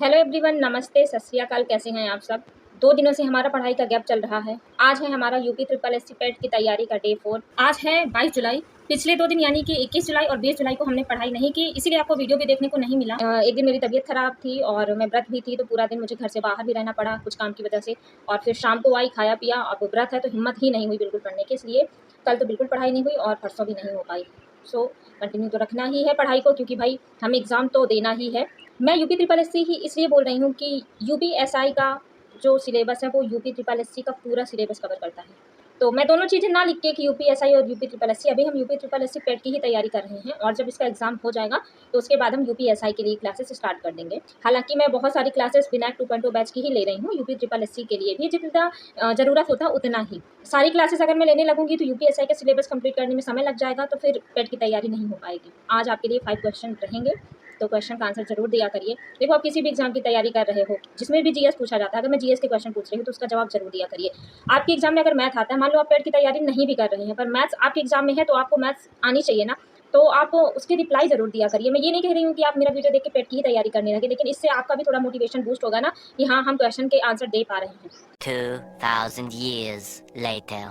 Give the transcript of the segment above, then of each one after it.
Hello everyone, नमस्ते, सत श्री अकाल। कैसे हैं आप सब। 2 दिनों से हमारा पढ़ाई का गैप चल रहा है। आज है हमारा यूपी ट्रिपल एससी पेट की तैयारी का डे 4। आज है 22 जुलाई। पिछले 2 दिन यानी कि 21 जुलाई और 20 जुलाई को हमने पढ़ाई नहीं की, इसीलिए आपको वीडियो भी देखने को नहीं मिला। एक दिन मेरी तबीयत खराब थी और मैं व्रत भी थी, तो पूरा दिन मुझे घर से बाहर भी रहना पड़ा कुछ काम की वजह से। और फिर शाम को आई, खाया पिया। अब व्रत है तो हिम्मत ही नहीं हुई बिल्कुल पढ़ने की, इसलिए कल तो बिल्कुल पढ़ाई नहीं हुई और परसों भी नहीं हो पाई। सो कंटिन्यू तो रखना ही है पढ़ाई को, क्योंकि भाई हमें एग्ज़ाम तो देना ही है। मैं यूपी ट्रिपल एससी ही इसलिए बोल रही हूँ कि यूपीएसआई का जो सिलेबस है वो यूपी ट्रिपल एससी का पूरा सिलेबस कवर करता है। तो मैं दोनों चीज़ें ना लिख के कि यूपीएसआई और यूपी ट्रिपल एससी, अभी हम यूपी ट्रिपल एससी पेट की ही तैयारी कर रहे हैं और जब इसका एग्जाम हो जाएगा तो उसके बाद हम यूपीएसआई के लिए क्लासेस स्टार्ट कर देंगे। हालांकि मैं बहुत सारी क्लासेस विनायक 2.0 बैच की ही ले रही हूँ, यूपी ट्रिपल एससी के लिए भी जितना ज़रूरत होता है उतना ही। सारी क्लासेस अगर मैं लेने लगूंगी तो यूपीएसआई का सिलेबस कंप्लीट करने में समय लग जाएगा, तो फिर पेट की तैयारी नहीं हो पाएगी। आज आपके लिए 5 क्वेश्चन रहेंगे, तो क्वेश्चन का आंसर जरूर दिया करिए। देखो, आप किसी भी एग्जाम की तैयारी कर रहे हो जिसमें भी जीएस पूछा जाता है, अगर मैं जीएस के क्वेश्चन पूछ रही हूँ तो उसका जवाब जरूर दिया करिए। आपके एग्जाम में अगर मैथ आता है, मान लो आप पेट की तैयारी नहीं भी कर रहे हैं पर मैथ्स आपके एग्जाम में है, तो आपको मैथ्स आनी चाहिए ना, तो आप उसकी रिप्लाई जरूर दिया करिए। मैं ये नहीं कह रही हूँ कि आप मेरा वीडियो देख के पेट की ही तैयारी करने लगे, लेकिन इससे आपका भी थोड़ा मोटिवेशन बूस्ट होगा ना कि हाँ, हम क्वेश्चन के आंसर दे पा रहे हैं। 2000 years later.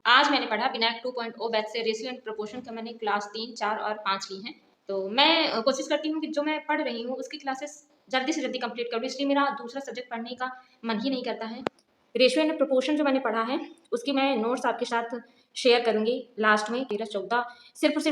आज मैंने पढ़ा विनायक 2.0 बैच से रेशियो एंड प्रोपोर्शन का। मैंने क्लास 3, 4 और 5 ली हैं। तो मैं कोशिश करती हूँ कि जो मैं पढ़ रही हूँ उसकी क्लासेस जल्दी से जल्दी कंप्लीट करूँ, इसलिए मेरा दूसरा सब्जेक्ट पढ़ने का मन ही नहीं करता है। रेशियो एंड प्रोपोर्शन जो मैंने पढ़ा है उसकी मैं नोट्स आपके साथ शेयर करूंगी लास्ट में। 13-14 सिर्फ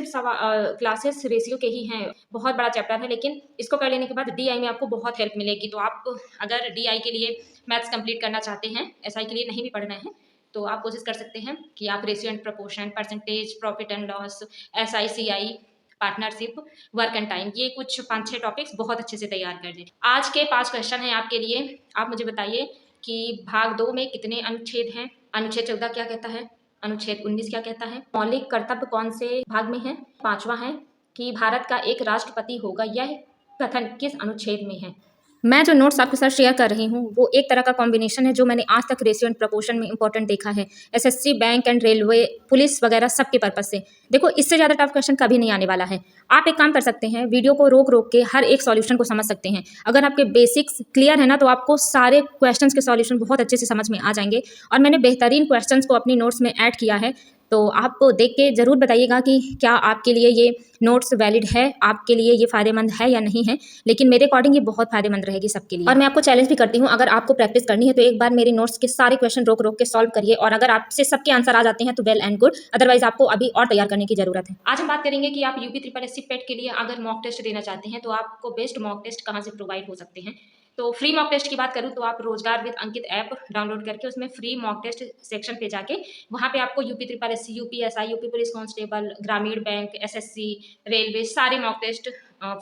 क्लासेस रेशियो के ही हैं। बहुत बड़ा चैप्टर है, लेकिन इसको कर लेने के बाद डीआई में आपको बहुत हेल्प मिलेगी। तो आप अगर डीआई के लिए मैथ्स कंप्लीट करना चाहते हैं, एसआई के लिए नहीं भी पढ़ना है, तो आप कोशिश कर सकते हैं कि आप ratio and proportion, percentage, profit and loss, SI, CI, partnership, work and time, ये कुछ 5-6 टॉपिक्स बहुत अच्छे से तैयार कर दें। आज के 5 क्वेश्चन हैं आपके लिए। आप मुझे बताइए कि भाग 2 में कितने अनुच्छेद हैं। अनुच्छेद 14 क्या कहता है, अनुच्छेद 19 क्या कहता है, मौलिक कर्तव्य कौन से भाग में है, 5वां है कि भारत का एक राष्ट्रपति होगा, यह कथन किस अनुच्छेद में है। मैं जो नोट्स आपके साथ शेयर कर रही हूँ वो एक तरह का कॉम्बिनेशन है जो मैंने आज तक रेशियो एंड प्रोपोर्शन में इंपॉर्टेंट देखा है, SSC, bank and railway, police वगैरह सबके पर्पज से। देखो, इससे ज़्यादा टफ क्वेश्चन कभी नहीं आने वाला है। आप एक काम कर सकते हैं, वीडियो को रोक रोक के हर एक सॉल्यूशन को समझ सकते हैं। अगर आपके बेसिक्स क्लियर है ना, तो आपको सारे क्वेश्चंस के सॉल्यूशन बहुत अच्छे से समझ में आ जाएंगे। और मैंने बेहतरीन क्वेश्चंस को अपनी नोट्स में ऐड किया है, तो आप देख के ज़रूर बताइएगा कि क्या आपके लिए ये नोट्स वैलिड है, आपके लिए ये फ़ायदेमंद है या नहीं है। लेकिन मेरे अकॉर्डिंग ये बहुत फ़ायदेमंद रहेगी सबके लिए। और मैं आपको चैलेंज भी करती हूँ, अगर आपको प्रैक्टिस करनी है तो एक बार मेरे नोट्स के सारे क्वेश्चन रोक रोक के सॉल्व करिए, और अगर आपसे सबके आंसर आ जाते हैं तो वेल एंड गुड, अदरवाइज आपको अभी और तैयार करने की जरूरत है। आज हम बात करेंगे कि आप यूपी ट्रिपल एससी पेट के लिए अगर मॉक टेस्ट देना चाहते हैं तो आपको बेस्ट मॉक टेस्ट कहाँ से प्रोवाइड हो सकते हैं। तो फ्री मॉक टेस्ट की बात करूँ तो आप रोजगार विद अंकित ऐप डाउनलोड करके उसमें फ्री मॉक टेस्ट सेक्शन पे जाके वहाँ पे आपको UP triple SC, UPSI, UP police constable, ग्रामीण बैंक, एसएससी, रेलवे, सारे मॉक टेस्ट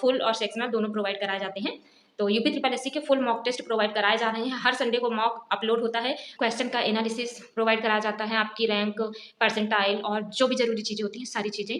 फुल और सेक्शनल दोनों प्रोवाइड कराए जाते हैं। तो यूपी ट्रिपल एससी के फुल मॉक टेस्ट प्रोवाइड कराए जा रहे हैं। हर संडे को मॉक अपलोड होता है, क्वेश्चन का एनालिसिस प्रोवाइड कराया जाता है, आपकी रैंक, परसेंटाइल और जो भी जरूरी चीज़ें होती हैं सारी चीज़ें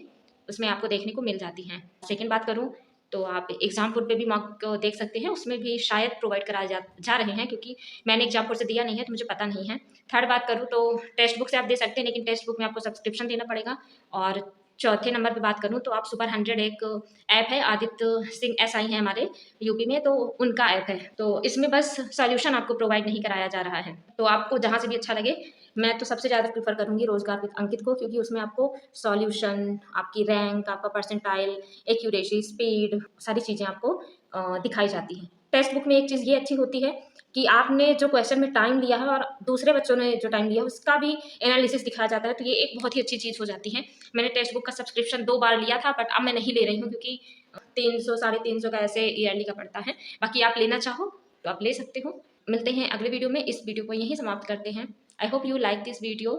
उसमें आपको देखने को मिल जाती हैं। सेकेंड बात करूँ तो आप एग्जामपुर पे भी मॉक देख सकते हैं, उसमें भी शायद प्रोवाइड कराए जा रहे हैं, क्योंकि मैंने एग्जामपुर से दिया नहीं है तो मुझे पता नहीं है। थर्ड बात करूँ तो टेक्स्ट बुक से आप दे सकते हैं, लेकिन टेक्स्ट बुक में आपको सब्सक्रिप्शन देना पड़ेगा। और चौथे नंबर पे बात करूँ तो आप सुपर 100 एक ऐप है, आदित्य सिंह एसआई है हमारे यूपी में, तो उनका ऐप है। तो इसमें बस सॉल्यूशन आपको प्रोवाइड नहीं कराया जा रहा है, तो आपको जहाँ से भी अच्छा लगे। मैं तो सबसे ज़्यादा प्रीफर करूँगी रोजगार विद अंकित को, क्योंकि उसमें आपको सॉल्यूशन, आपकी रैंक, आपका परसेंटाइल, एक्यूरेसी, स्पीड, सारी चीज़ें आपको दिखाई जाती हैं। टेक्स्ट बुक में एक चीज़ ये अच्छी होती है कि आपने जो क्वेश्चन में टाइम लिया है और दूसरे बच्चों ने जो टाइम लिया है उसका भी एनालिसिस दिखाया जाता है, तो ये एक बहुत ही अच्छी चीज़ हो जाती है। मैंने टेक्स्ट बुक का सब्सक्रिप्शन 2 बार लिया था, बट अब मैं नहीं ले रही हूँ, क्योंकि 300 साढ़े 300 का ऐसे ईयरली का पड़ता है। बाकी आप लेना चाहो तो आप ले सकते हो। मिलते हैं अगले वीडियो में। इस वीडियो को यहीं समाप्त करते हैं। I hope you like this video.